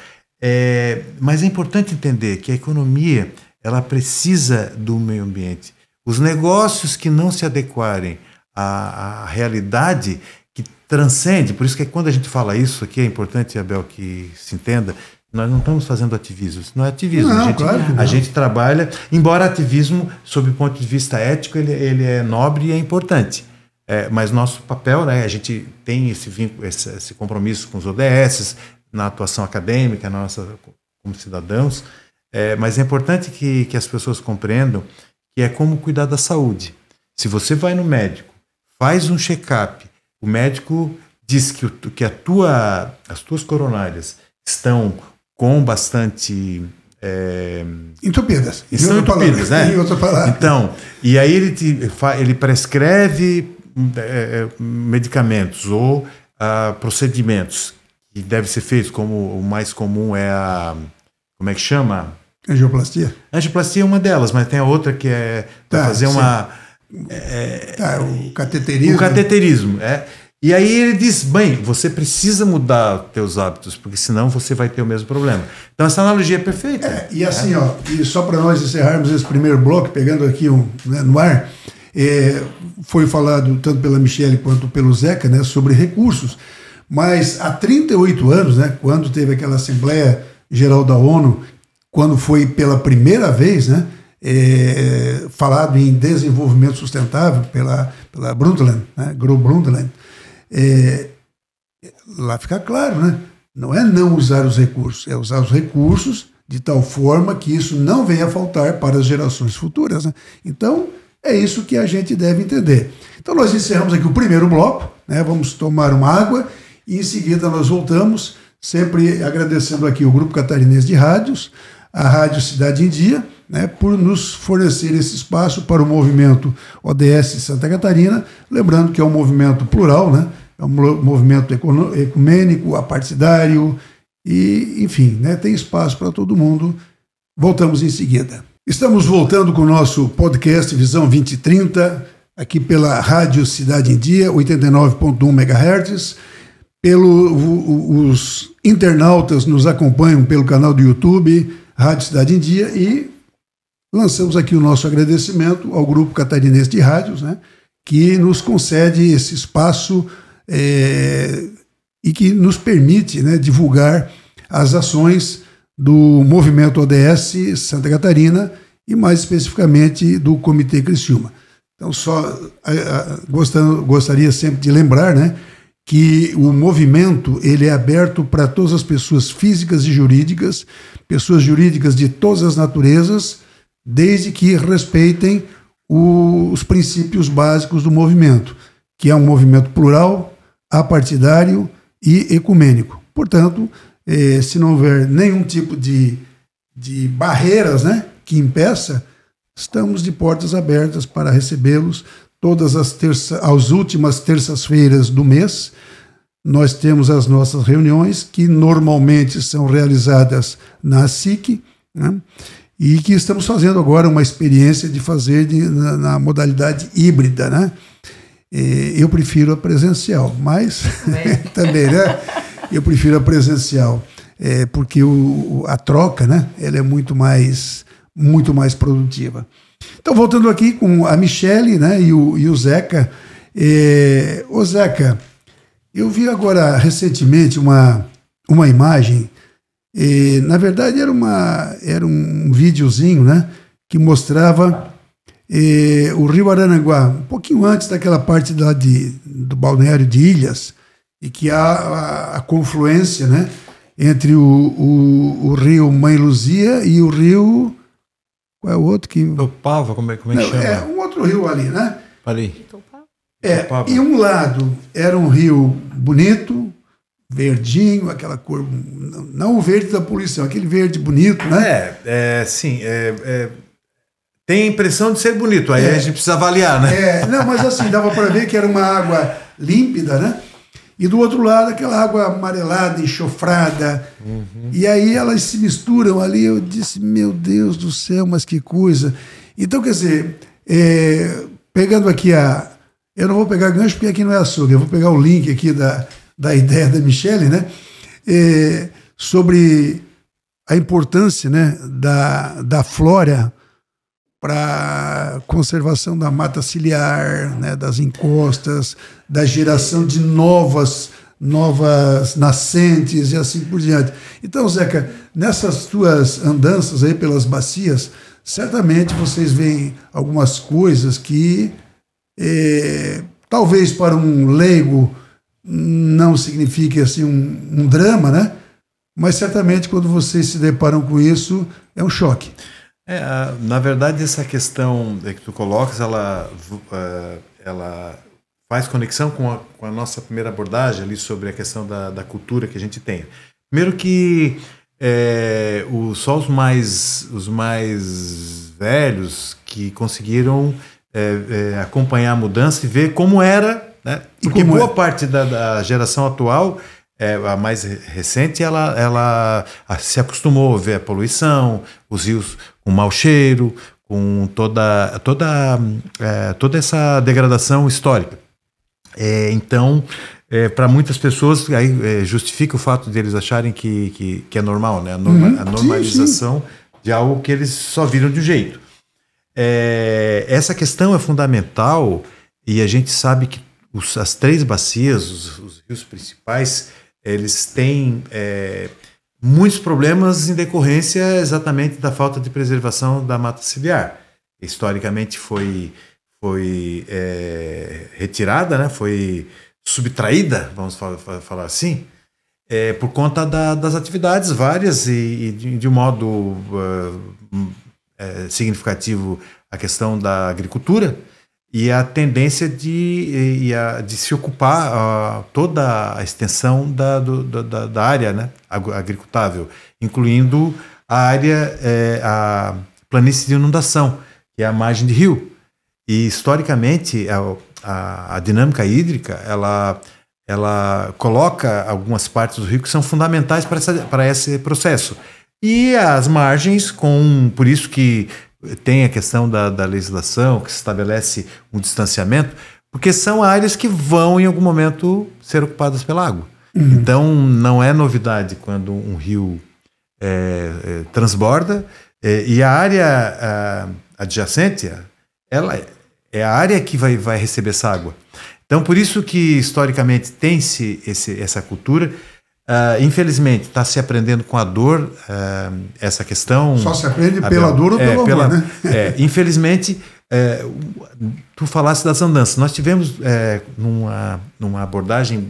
Mas é importante entender que a economia ela precisa do meio ambiente. Os negócios que não se adequarem à realidade que transcende, por isso que quando a gente fala isso aqui, é importante, Abel, que se entenda, nós não estamos fazendo ativismo, isso não é ativismo. Não, a gente trabalha, embora ativismo, sob o ponto de vista ético, ele é nobre e é importante. Mas nosso papel, né, a gente tem esse compromisso com os ODS, na atuação acadêmica, nossa, como cidadãos, mas é importante que as pessoas compreendam que é como cuidar da saúde. Se você vai no médico, faz um check-up, o médico diz que as tuas coronárias estão com bastante... entupidas. Estão entupidas, né? Então, e aí ele prescreve medicamentos ou procedimentos que devem ser feitos, como o mais comum é como é que chama? Angioplastia. Angioplastia é uma delas, mas tem a outra que é fazer uma... o cateterismo. O cateterismo, E aí ele diz, bem, você precisa mudar teus hábitos, porque senão você vai ter o mesmo problema. Então essa analogia é perfeita. E assim, e só para nós encerrarmos esse primeiro bloco, pegando aqui no ar, foi falado tanto pela Michele quanto pelo Zeca, né, sobre recursos, mas há 38 anos, né, quando teve aquela Assembleia Geral da ONU, quando foi pela primeira vez, né, falado em desenvolvimento sustentável pela Brundtland, né, Gro Brundtland, lá fica claro, né, não é não usar os recursos, é usar os recursos de tal forma que isso não venha a faltar para as gerações futuras, né? Então, é isso que a gente deve entender. Então, nós encerramos aqui o primeiro bloco, né, vamos tomar uma água e em seguida nós voltamos, sempre agradecendo aqui o Grupo Catarinense de Rádios, a Rádio Cidade em Dia, né, por nos fornecer esse espaço para o movimento ODS Santa Catarina, lembrando que é um movimento plural, né, é um movimento ecumênico, apartidário, e, enfim, né, tem espaço para todo mundo. Voltamos em seguida. Estamos voltando com o nosso podcast Visão 2030, aqui pela Rádio Cidade em Dia, 89.1 MHz. Os internautas nos acompanham pelo canal do YouTube, Rádio Cidade em Dia, e lançamos aqui o nosso agradecimento ao Grupo Catarinense de Rádios, né, que nos concede esse espaço e que nos permite, né, divulgar as ações do movimento ODS Santa Catarina e mais especificamente do Comitê Criciúma. Então, gostaria sempre de lembrar, né, que o movimento ele é aberto para todas as pessoas físicas e jurídicas, pessoas jurídicas de todas as naturezas, desde que respeitem os princípios básicos do movimento, que é um movimento plural, apartidário e ecumênico. Portanto, se não houver nenhum tipo de barreiras, né, que impeça, estamos de portas abertas para recebê-los. Todas as últimas terças-feiras do mês, nós temos as nossas reuniões, que normalmente são realizadas na SIC, né, e que estamos fazendo agora uma experiência de fazer na modalidade híbrida, né? Eu prefiro a presencial, mas também, né? Eu prefiro a presencial, porque a troca, né? Ela é muito mais produtiva. Então, voltando aqui com a Michele, né? E o Zeca. Ô Zeca, eu vi agora recentemente uma imagem. Na verdade, era um videozinho, né? Que mostrava o Rio Araranguá, um pouquinho antes daquela parte lá do balneário de Ilhas, e que há a confluência, né, entre o rio Mãe Luzia e o rio... Qual é o outro que... O Pava, como é que chama? É um outro rio ali, né? Ali. E um lado era um rio bonito, verdinho, aquela cor... Não o verde da poluição, aquele verde bonito, né? Sim, tem a impressão de ser bonito, aí a gente precisa avaliar, né? Não, mas assim, dava para ver que era uma água límpida, né? E do outro lado, aquela água amarelada, enxofrada. Uhum. E aí elas se misturam ali. Eu disse, meu Deus do céu, mas que coisa. Então, quer dizer, pegando aqui eu não vou pegar gancho porque aqui não é açougue, eu vou pegar o link aqui da ideia da Michele, né? Sobre a importância, né, da flora para conservação da mata ciliar, né, das encostas, da geração de novas nascentes e assim por diante. Então, Zeca, nessas tuas andanças aí pelas bacias, certamente vocês veem algumas coisas que talvez para um leigo não signifique assim um drama, né? Mas certamente quando vocês se deparam com isso, é um choque. Na verdade, essa questão que tu colocas, ela faz conexão com a nossa primeira abordagem ali sobre a questão da cultura que a gente tem. Primeiro que só os mais velhos que conseguiram acompanhar a mudança e ver como era, né? Porque boa parte da geração atual, a mais recente, ela se acostumou a ver a poluição, os rios com mau cheiro, com toda essa degradação histórica. Então, para muitas pessoas, aí justifica o fato de eles acharem que é normal, né? A normalização de algo que eles só viram de um jeito. Essa questão é fundamental e a gente sabe que as três bacias, os rios principais, eles têm muitos problemas em decorrência exatamente da falta de preservação da mata ciliar. Historicamente foi retirada, né? Foi subtraída, vamos falar assim, por conta das atividades várias e de um modo significativo a questão da agricultura e a tendência de se ocupar toda a extensão da área, né, agricultável, incluindo a área, a planície de inundação, que é a margem de rio. E, historicamente, a dinâmica hídrica, ela coloca algumas partes do rio que são fundamentais para esse processo. E as margens, por isso que tem a questão da legislação, que se estabelece um distanciamento, porque são áreas que vão, em algum momento, ser ocupadas pela água. Uhum. Então, não é novidade quando um rio transborda, e a área adjacente, ela é a área que vai receber essa água. Então, por isso que, historicamente, tem-se essa cultura. Infelizmente, está se aprendendo com a dor essa questão. Só se aprende pela dor ou pelo amor, né? Infelizmente, tu falaste das andanças. Nós tivemos numa abordagem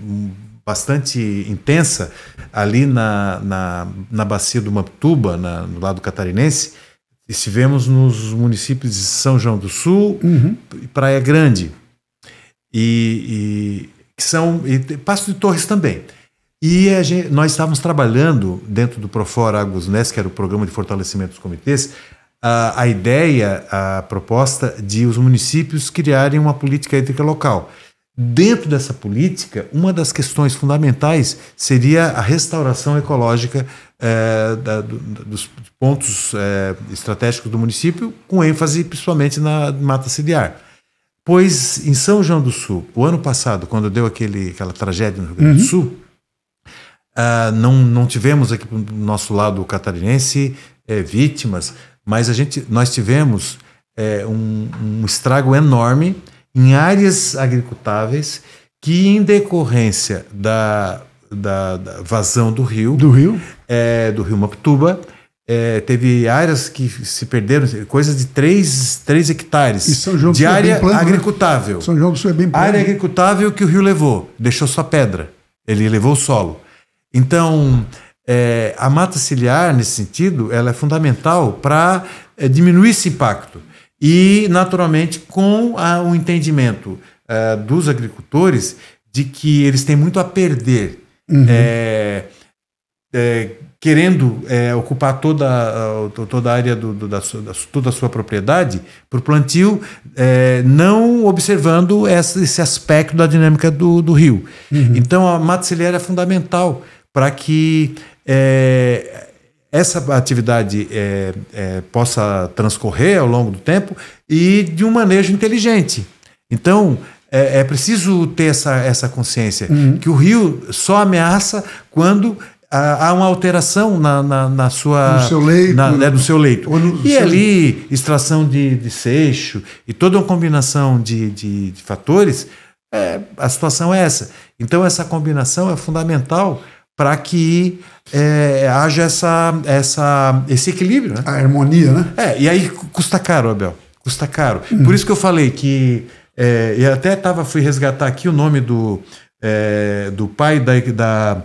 bastante intensa ali na bacia do Mapituba, no lado catarinense. Estivemos nos municípios de São João do Sul e Praia Grande. E Passo de Torres também. E nós estávamos trabalhando dentro do Profor Águas Unesco, que era o programa de fortalecimento dos comitês, a ideia, a proposta de os municípios criarem uma política hídrica local. Dentro dessa política, uma das questões fundamentais seria a restauração ecológica dos pontos estratégicos do município, com ênfase principalmente na mata ciliar. Pois em São João do Sul, o ano passado, quando deu aquela tragédia no Rio Grande do Sul, não tivemos aqui do nosso lado catarinense vítimas, mas nós tivemos um estrago enorme em áreas agricultáveis que, em decorrência da vazão do rio Mapituba, teve áreas que se perderam, coisas de 3 hectares de área agricultável. São João do Sul é bem plano. Área agricultável que o rio levou, deixou só pedra, ele levou o solo. Então, a mata ciliar, nesse sentido, ela é fundamental para diminuir esse impacto. E, naturalmente, com o entendimento dos agricultores de que eles têm muito a perder, querendo ocupar toda a área toda a sua propriedade para o plantio, não observando esse aspecto da dinâmica do rio. Então, a mata ciliar é fundamental para que essa atividade possa transcorrer ao longo do tempo e de um manejo inteligente. Então, é preciso ter essa consciência que o rio só ameaça quando há uma alteração no seu leito. E ali, extração de seixo e toda uma combinação de fatores, a situação é essa. Então, essa combinação é fundamental para que haja esse equilíbrio, né? A harmonia, né? E aí custa caro, Abel. Custa caro. Por isso que eu falei que... e até fui resgatar aqui o nome do pai da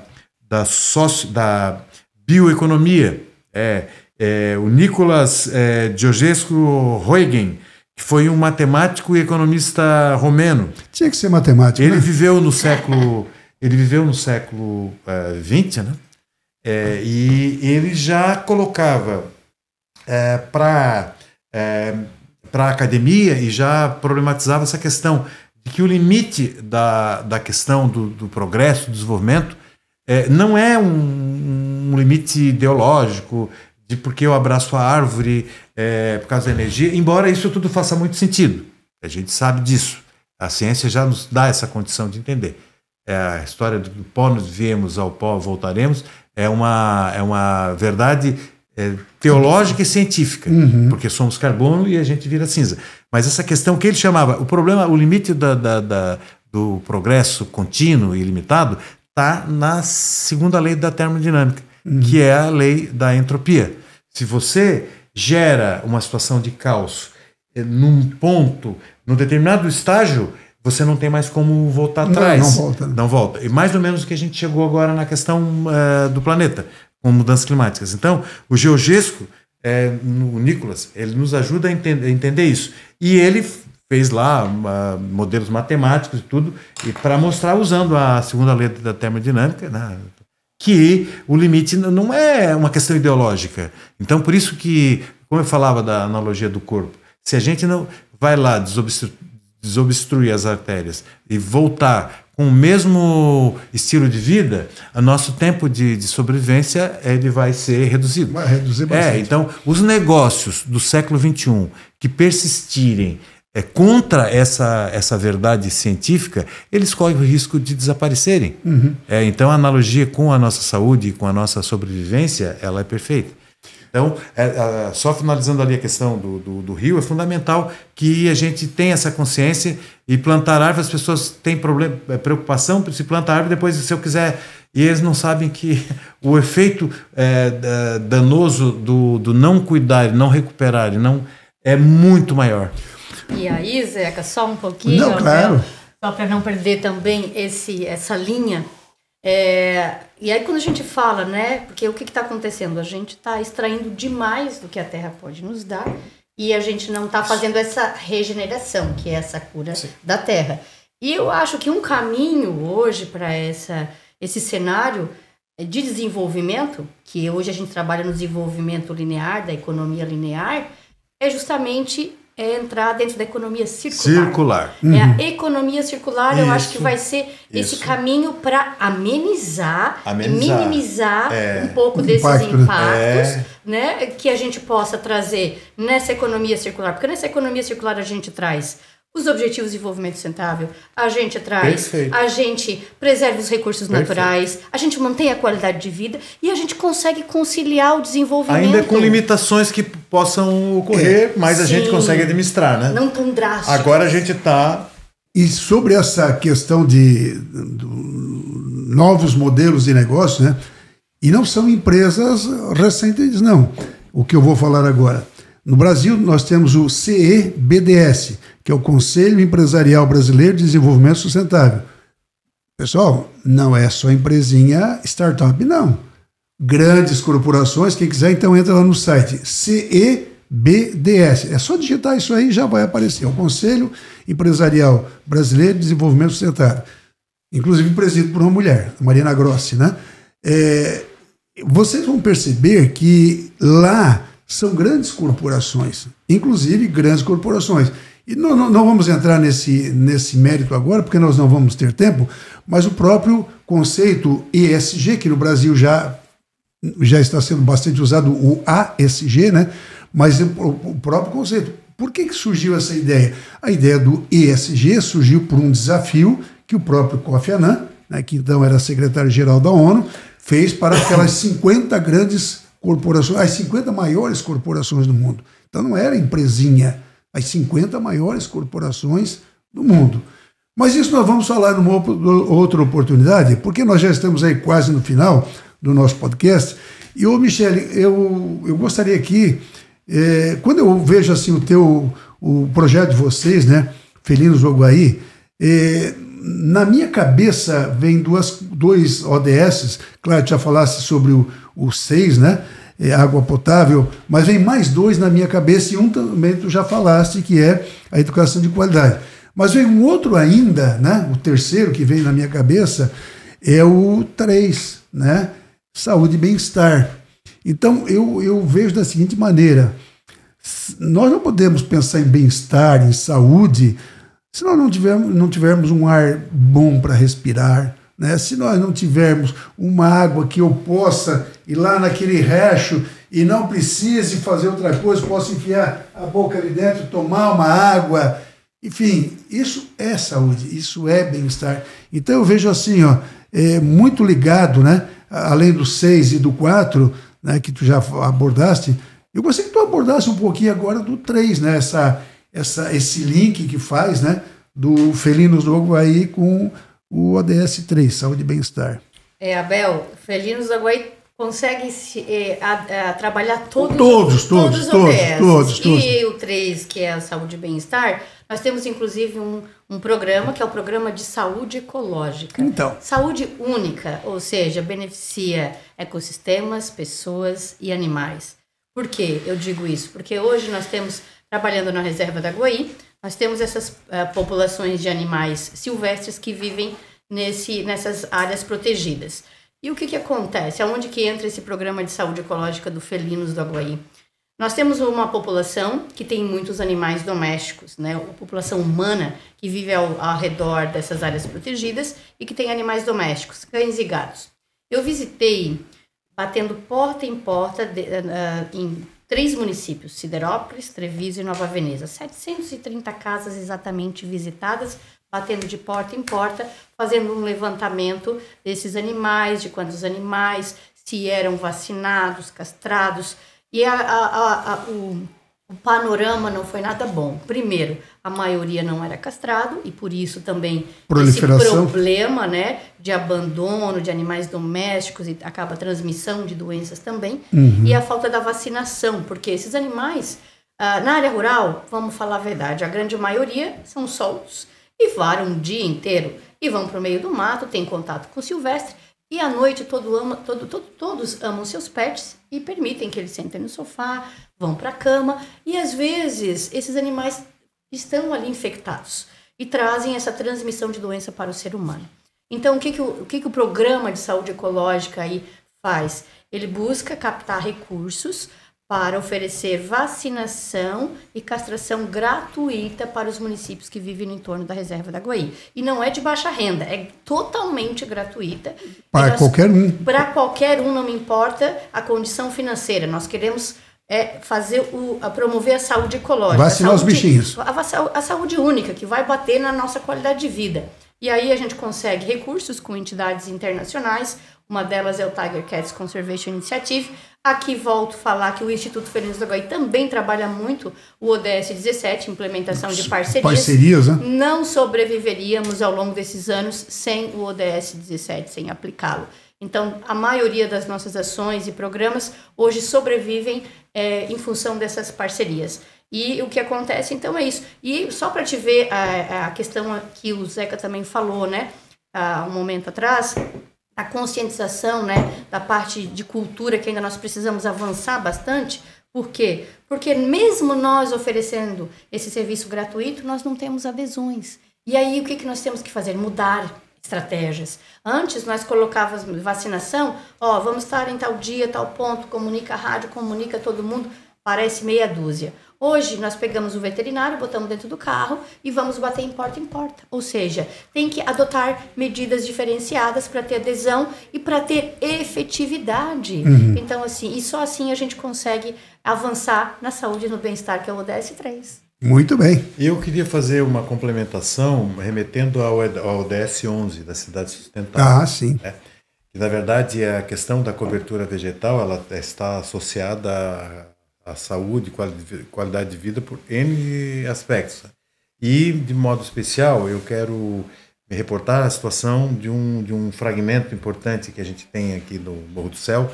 bioeconomia, o Nicolas Georgescu-Huygens, que foi um matemático e economista romeno. Tinha que ser matemático, Ele né? viveu no século XX, né? E ele já colocava para a academia e já problematizava essa questão de que o limite da questão do progresso, do desenvolvimento, não é um limite ideológico de porque eu abraço a árvore por causa da energia, embora isso tudo faça muito sentido. A gente sabe disso. A ciência já nos dá essa condição de entender. A história do pó nos viemos, ao pó voltaremos, é uma verdade teológica e científica, porque somos carbono e a gente vira cinza. Mas essa questão que ele chamava, o limite do progresso contínuo e ilimitado está na segunda lei da termodinâmica, que é a lei da entropia. Se você gera uma situação de caos num determinado estágio, você não tem mais como voltar atrás. Não volta. E mais ou menos o que a gente chegou agora na questão do planeta, com mudanças climáticas. Então, o Georgescu, o Nicolas, ele nos ajuda a entender isso. E ele fez lá modelos matemáticos e tudo, para mostrar, usando a segunda lei da termodinâmica, né, que o limite não é uma questão ideológica. Então, por isso que, como eu falava da analogia do corpo, se a gente não vai lá desobstruir as artérias e voltar com o mesmo estilo de vida, o nosso tempo de sobrevivência ele vai ser reduzido. Vai reduzir bastante. Então, os negócios do século XXI que persistirem contra essa verdade científica, eles correm o risco de desaparecerem. Então, a analogia com a nossa saúde e com a nossa sobrevivência, ela é perfeita. Então, só finalizando ali a questão do rio, é fundamental que a gente tenha essa consciência e plantar árvores. As pessoas têm preocupação se planta árvore, depois, se eu quiser... E eles não sabem que o efeito danoso do não cuidar, não recuperar, é muito maior. E aí, Zeca, só um pouquinho. Não, claro. Só para não perder também essa linha. E aí quando a gente fala, né? Porque o que está acontecendo? A gente está extraindo demais do que a Terra pode nos dar e a gente não está fazendo essa regeneração, que é essa cura da Terra. E eu acho que um caminho hoje para esse cenário de desenvolvimento, que hoje a gente trabalha no desenvolvimento linear, da economia linear, é justamente entrar dentro da economia circular. A economia circular, eu acho que vai ser esse caminho para amenizar e minimizar um pouco desses impactos, né, que a gente possa trazer nessa economia circular. Porque nessa economia circular a gente traz os Objetivos de Desenvolvimento Sustentável, a gente traz, a gente preserva os recursos naturais, a gente mantém a qualidade de vida e a gente consegue conciliar o desenvolvimento. Ainda com limitações que possam ocorrer, mas a gente consegue administrar, né? Não tão drástico. Agora a gente está... E sobre essa questão de novos modelos de negócio, né? E não são empresas recentes, não. O que eu vou falar agora. No Brasil, nós temos o CEBDS, que é o Conselho Empresarial Brasileiro de Desenvolvimento Sustentável. Pessoal, não é só empresinha startup, não. Grandes corporações, quem quiser, então entra lá no site CEBDS. É só digitar isso aí, já vai aparecer. É o Conselho Empresarial Brasileiro de Desenvolvimento Sustentável. Inclusive presidido por uma mulher, a Mariana Grossi, né? Vocês vão perceber que lá são grandes corporações, inclusive grandes corporações. E não vamos entrar nesse mérito agora, porque nós não vamos ter tempo, mas o próprio conceito ESG, que no Brasil já está sendo bastante usado, o ASG, né? Mas o próprio conceito. Por que surgiu essa ideia? A ideia do ESG surgiu por um desafio que o próprio Kofi Annan, né, que então era secretário-geral da ONU, fez para aquelas 50 grandes corporações, as 50 maiores corporações do mundo. Então não era empresinha, as 50 maiores corporações do mundo. Mas isso nós vamos falar numa outra oportunidade, porque nós já estamos aí quase no final do nosso podcast. E, Michele, eu gostaria aqui, quando eu vejo assim o projeto de vocês, né, Felinos do Aguaí, na minha cabeça vem dois ODS, claro, já falasse sobre o 6, né? Água potável, mas vem mais dois na minha cabeça e um também tu já falaste, que é a educação de qualidade. Mas vem um outro ainda, né? O terceiro que vem na minha cabeça é o 3, né? Saúde e bem-estar. Então eu vejo da seguinte maneira: nós não podemos pensar em bem-estar, em saúde, se nós não tivermos um ar bom para respirar, né? Se nós não tivermos uma água que eu possa ir lá naquele recho e não precise fazer outra coisa, posso enfiar a boca ali dentro, tomar uma água, enfim, isso é saúde, isso é bem-estar. Então eu vejo assim, muito ligado, né? Além do 6 e do 4, né, que tu já abordaste, eu gostaria que tu abordasse um pouquinho agora do 3, né? Esse link que faz, né, do Felinos do Aguaí com o ODS 3, saúde e bem-estar. Abel, Felinos do Aguaí consegue trabalhar todos os ODS. E o 3, que é a saúde e bem-estar, nós temos inclusive um programa, que é o Programa de Saúde Ecológica. Então. Saúde única, ou seja, beneficia ecossistemas, pessoas e animais. Por que eu digo isso? Porque hoje nós temos, trabalhando na reserva da Aguaí, nós temos essas populações de animais silvestres que vivem nessas áreas protegidas. E o que acontece? Aonde que entra esse programa de saúde ecológica do Felinos do Aguaí? Nós temos uma população que tem muitos animais domésticos, né? Uma população humana que vive ao redor dessas áreas protegidas e que tem animais domésticos, cães e gatos. Eu visitei, batendo porta em porta, em 3 municípios, Siderópolis, Treviso e Nova Veneza. 730 casas exatamente visitadas, batendo de porta em porta, fazendo um levantamento desses animais, de quantos animais, se eram vacinados, castrados. E o panorama não foi nada bom. Primeiro, a maioria não era castrado e por isso também esse problema, né, de abandono de animais domésticos e acaba a transmissão de doenças também. Uhum. E a falta da vacinação, porque esses animais, Na área rural, vamos falar a verdade, a grande maioria são soltos e varam um dia inteiro e vão para o meio do mato, tem contato com o silvestre e à noite todos amam seus pets e permitem que eles sentem no sofá, vão para a cama e às vezes esses animais estão ali infectados e trazem essa transmissão de doença para o ser humano. Então, o que o programa de saúde ecológica aí faz? Ele busca captar recursos para oferecer vacinação e castração gratuita para os municípios que vivem no entorno da reserva da Guaí. E não é de baixa renda, é totalmente gratuita. Para qualquer um. Para qualquer um, não me importa a condição financeira. Nós queremos promover a saúde ecológica. Vacinar os bichinhos. A saúde única, que vai bater na nossa qualidade de vida. E aí a gente consegue recursos com entidades internacionais, uma delas é o Tiger Cats Conservation Initiative. Aqui volto a falar que o Instituto Felinos do Guaí também trabalha muito o ODS 17, implementação de parcerias. Né? Não sobreviveríamos ao longo desses anos sem o ODS 17, sem aplicá-lo. Então, a maioria das nossas ações e programas hoje sobrevivem em função dessas parcerias. E o que acontece, então, é isso. E só para te ver a questão que o Zeca também falou, né, há um momento atrás, a conscientização, né, da parte de cultura que ainda nós precisamos avançar bastante. Por quê? Porque mesmo nós oferecendo esse serviço gratuito, nós não temos adesões. E aí, o que nós temos que fazer? Mudar estratégias. Antes, nós colocávamos vacinação, vamos estar em tal dia, tal ponto, comunica a rádio, comunica todo mundo, parece meia dúzia. Hoje, nós pegamos o veterinário, botamos dentro do carro e vamos bater em porta. Ou seja, tem que adotar medidas diferenciadas para ter adesão e para ter efetividade. Uhum. Então, assim, e só assim a gente consegue avançar na saúde e no bem-estar, que é o ODS 3. Muito bem. Eu queria fazer uma complementação remetendo ao ODS 11, da Cidade Sustentável. Ah, sim. Que, na verdade, a questão da cobertura vegetal ela está associada à saúde, qualidade de vida por N aspectos. E, de modo especial, eu quero me reportar a situação de um fragmento importante que a gente tem aqui no Morro do Céu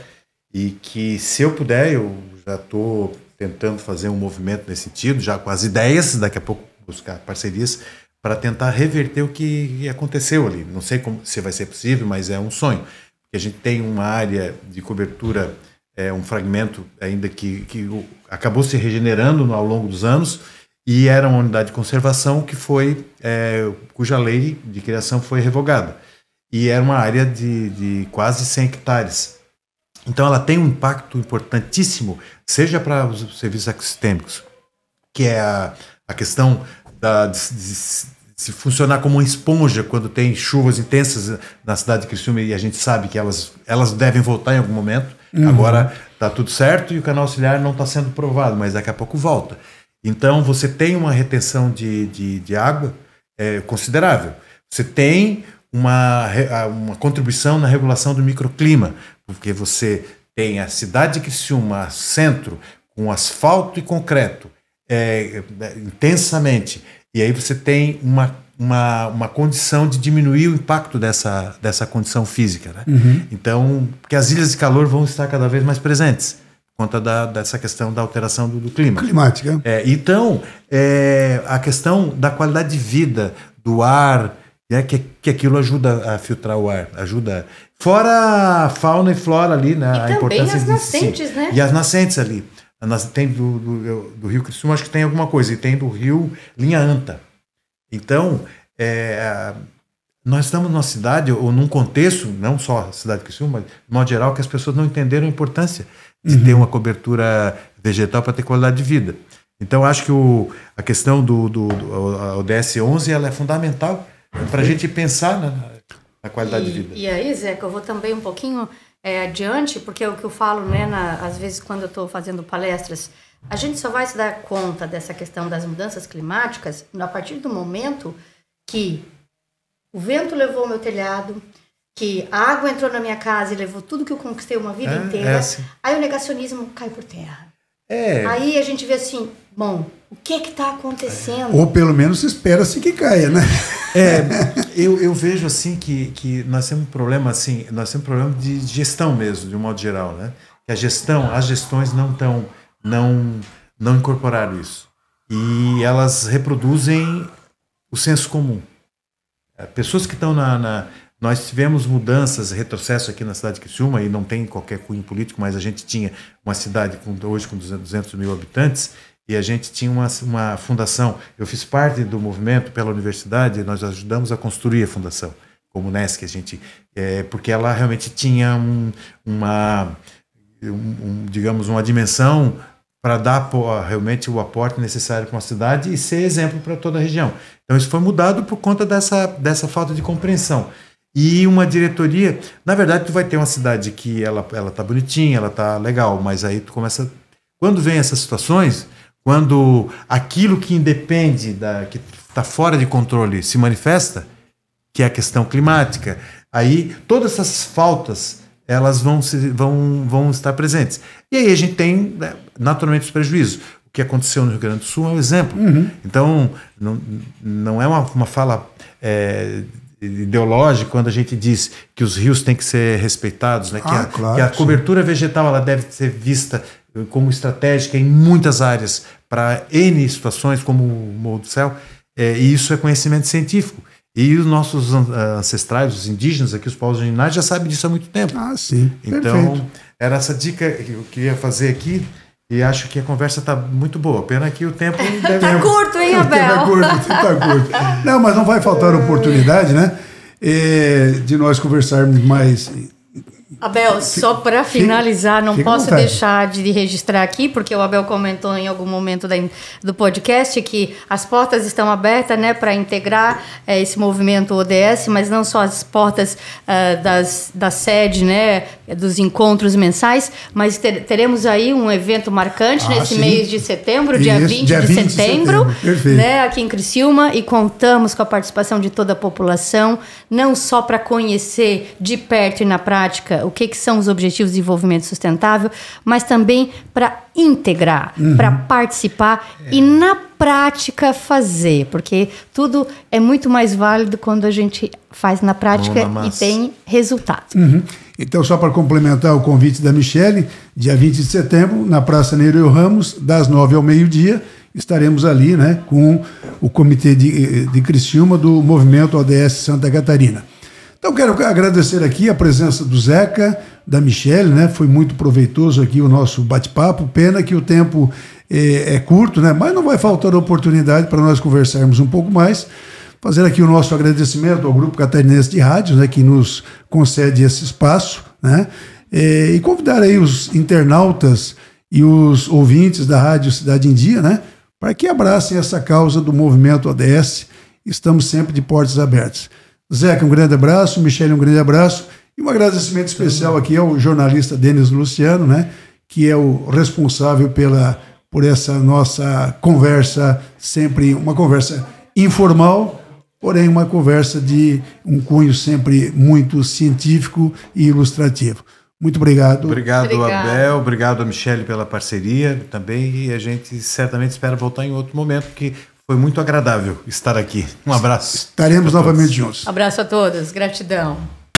e que, se eu puder, eu já estou tentando fazer um movimento nesse sentido, já com as ideias, daqui a pouco buscar parcerias, para tentar reverter o que aconteceu ali. Não sei se vai ser possível, mas é um sonho. Porque a gente tem uma área de cobertura, um fragmento ainda que acabou se regenerando ao longo dos anos, e era uma unidade de conservação que cuja lei de criação foi revogada. E era uma área de quase 100 hectares. Então ela tem um impacto importantíssimo, seja para os serviços ecossistêmicos, que é a questão de se funcionar como uma esponja quando tem chuvas intensas na cidade de Criciúma, e a gente sabe que elas devem voltar em algum momento. Uhum. Agora está tudo certo e o canal auxiliar não está sendo provado, mas daqui a pouco volta. Então você tem uma retenção de água considerável. Você tem uma contribuição na regulação do microclima, porque você tem a cidade de Criciúma, centro, com asfalto e concreto, intensamente, e aí você tem uma condição de diminuir o impacto dessa condição física, né? Uhum. Então, porque as ilhas de calor vão estar cada vez mais presentes, por conta dessa questão da alteração do clima. Climática. Então, a questão da qualidade de vida, do ar, que aquilo ajuda a filtrar o ar, ajuda. Fora a fauna e flora ali, né? E a também as nascentes, né? E as nascentes ali. Tem do Rio Criciúma, acho que tem alguma coisa, e tem do Rio Linha Anta. Então, nós estamos numa cidade, ou num contexto, não só a cidade de Criciúma, mas de modo geral, que as pessoas não entenderam a importância de ter uma cobertura vegetal para ter qualidade de vida. Então, acho que a questão do ODS 11 ela é fundamental para a gente pensar na qualidade de vida. E aí, Zeca, eu vou também um pouquinho adiante, porque é o que eu falo, né, às vezes quando eu estou fazendo palestras, a gente só vai se dar conta dessa questão das mudanças climáticas a partir do momento que o vento levou o meu telhado, que a água entrou na minha casa e levou tudo que eu conquistei uma vida inteira, assim. Aí o negacionismo cai por terra. Aí a gente vê assim, bom, o que está acontecendo? Ou pelo menos espera-se que caia, né? Eu vejo assim que nós temos um problema de gestão mesmo, de um modo geral, né? Que as gestões não não incorporaram isso. E elas reproduzem o senso comum. Pessoas que estão Nós tivemos mudanças, retrocesso aqui na cidade de Criciúma, e não tem qualquer cunho político, mas a gente tinha uma cidade hoje com 200 mil habitantes, e a gente tinha uma fundação. Eu fiz parte do movimento pela universidade, nós ajudamos a construir a fundação, como Unesc, porque ela realmente tinha digamos, uma dimensão para dar realmente o aporte necessário para uma cidade e ser exemplo para toda a região. Então isso foi mudado por conta dessa falta de compreensão. E uma diretoria, na verdade, tu vai ter uma cidade que ela tá bonitinha, ela tá legal, mas aí tu começa, quando vem essas situações, quando aquilo que independe que está fora de controle se manifesta, que é a questão climática, aí todas essas faltas elas vão estar presentes. E aí a gente tem, naturalmente, os prejuízos. O que aconteceu no Rio Grande do Sul é um exemplo. Uhum. Então, não é uma fala ideológica quando a gente diz que os rios têm que ser respeitados, né? Que a cobertura vegetal ela deve ser vista como estratégica em muitas áreas para N situações, como o Morro do Céu, e isso é conhecimento científico. E os nossos ancestrais, os indígenas aqui, os povos originários, já sabem disso há muito tempo. Ah, sim. Então, perfeito. Era essa dica que eu queria fazer aqui, e acho que a conversa está muito boa. Pena que o tempo deve... Está curto, hein, Abel? O tempo está curto. Não, mas não vai faltar oportunidade, né? De nós conversarmos mais... Abel, só para finalizar, não posso deixar de registrar aqui, porque o Abel comentou em algum momento do podcast que as portas estão abertas, né, para integrar esse movimento ODS, mas não só as portas da sede, né, dos encontros mensais, mas teremos aí um evento marcante nesse mês de setembro, dia 20 de setembro, né, aqui em Criciúma, e contamos com a participação de toda a população, não só para conhecer de perto e na prática o que são os Objetivos de Desenvolvimento Sustentável, mas também para integrar, para participar e na prática fazer, porque tudo é muito mais válido quando a gente faz na prática e tem resultado. Então, só para complementar o convite da Michele, dia 20 de setembro, na Praça Nereu Ramos, das 9 ao meio-dia, estaremos ali, né, com o Comitê de Criciúma do Movimento ODS Santa Catarina. Então, quero agradecer aqui a presença do Zeca, da Michele, né? Foi muito proveitoso aqui o nosso bate-papo. Pena que o tempo é curto, né? Mas não vai faltar oportunidade para nós conversarmos um pouco mais. Fazer aqui o nosso agradecimento ao Grupo Catarinense de Rádios, né? Que nos concede esse espaço, né? E convidar aí os internautas e os ouvintes da Rádio Cidade em Dia, né? Para que abracem essa causa do movimento ODS. Estamos sempre de portas abertas. Zeca, um grande abraço, Michele, um grande abraço, e um agradecimento especial aqui ao jornalista Denis Luciano, né, que é o responsável por essa nossa conversa, sempre uma conversa informal, porém uma conversa de um cunho sempre muito científico e ilustrativo. Muito obrigado. Obrigado, Abel, obrigado a Michele pela parceria também, e a gente certamente espera voltar em outro momento, que foi muito agradável estar aqui. Um abraço. Estaremos novamente juntos. Abraço a todos. Gratidão.